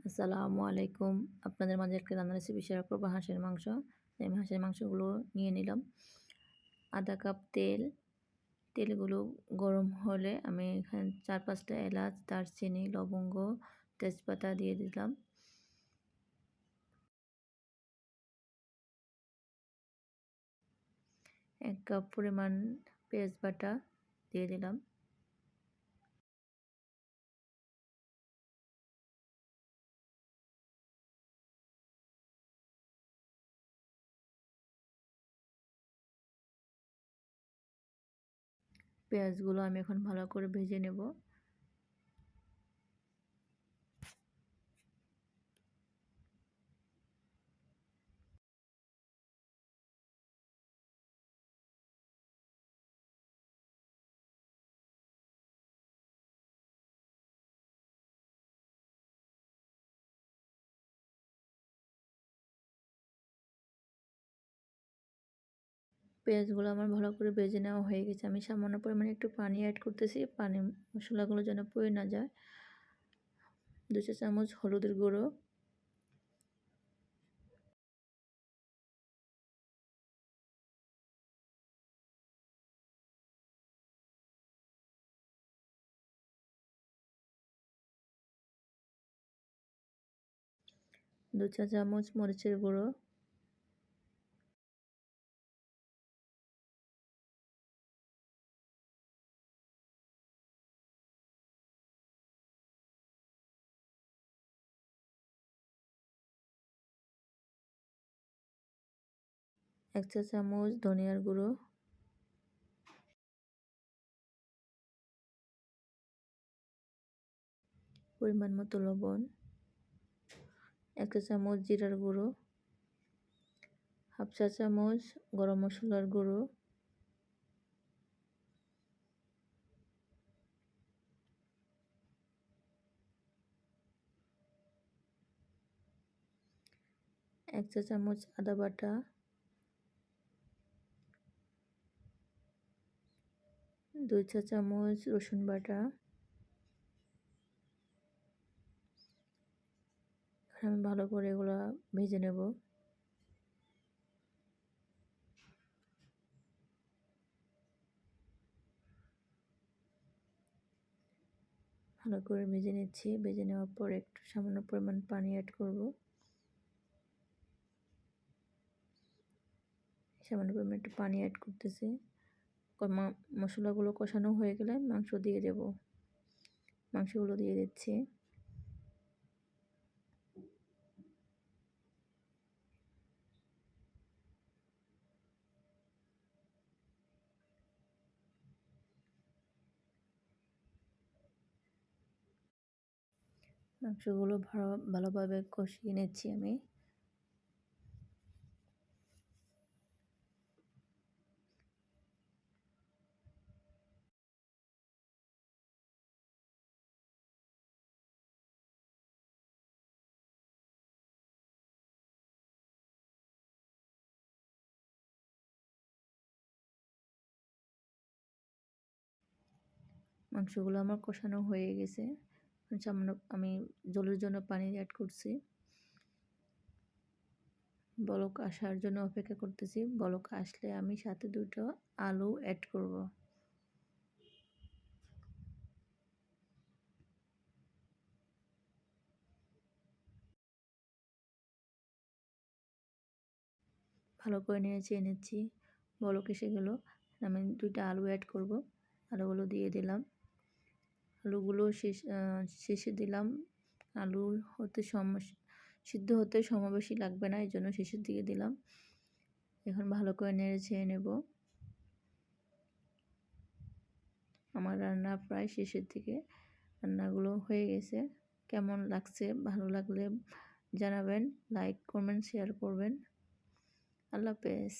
আসসালামু আলাইকুম। আপনাদের মাঝে একটা রান্নার রেসিপি শেয়ার করব হাঁসের মাংস। আমি হাঁসের মাংসগুলো নিয়ে নিলাম। আধা কাপ তেল, তেলগুলো গরম হলে আমি এখানে ৪-৫ টা এলাচ, দারচিনি, লবঙ্গ, তেজপাতা দিয়ে দিলাম। ১ কাপ পরিমাণ পেঁয়াজ বাটা দিয়ে দিলাম। পেঁয়াজগুলো আমি এখন ভালো করে ভেজে নেব। পেঁয়াজগুলো আমার ভালো করে ভেজে নেওয়া হয়ে গেছে। আমি সামান্য পরিমাণে একটু পানি অ্যাড করতেছি। মশলাগুলো যেন পুড়ে না যায়। ২ চা চামচ হলুদের গুঁড়ো, ২ চা চামচ মরিচের গুঁড়ো, ১ চা চামচ ধনিয়ার গুঁড়ো, পরিমাণ মতো লবণ, ১ চা চামচ জিরার গুঁড়ো, 1/2 চা চামচ গরম মশলার গুঁড়ো, ১ চা চামচ আদা বাটা, ২ চা চামচ রসুন বাটা। আমি ভালো করে এগুলা ভেজে নেব। ভালো করে ভেজে নিচ্ছি। ভেজে নেওয়ার পর একটু সামান্য পরিমাণ পানি অ্যাড করব। সামান্য পরিমাণ একটু পানি অ্যাড করতেছি। মশলাগুলো কষানো হয়ে গেলে মাংস দিয়ে দেব। মাংসগুলো দিয়ে দিচ্ছি। মাংসগুলো ভালোভাবে কষিয়ে নিচ্ছি আমি। মাংসগুলো আমার কষানো হয়ে গেছে। সামান্য আমি ঝোলের জন্য পানি অ্যাড করছি। বলক আসার জন্য অপেক্ষা করতেছি। বলক আসলে আমি সাথে ২ টো আলু অ্যাড করব। ভালো করে নেড়ে-চেড়ে নিচ্ছি। বলক এসে গেল। আমি ২ টা আলু অ্যাড করব। আলুগুলো দিয়ে দিলাম। আলুগুলো শেষে দিলাম। আলু হতে সিদ্ধ হতে সময় বেশি লাগবে না, এজন্য শেষের দিকে দিলাম। এখন ভালো করে নেড়ে-চেড়ে নেব। আমার রান্না প্রায় শেষের দিকে। রান্নাগুলো হয়ে গেছে। কেমন লাগছে? ভালো লাগলে জানাবেন। লাইক, কমেন্ট, শেয়ার করবেন। আল্লাহ হাফেজ।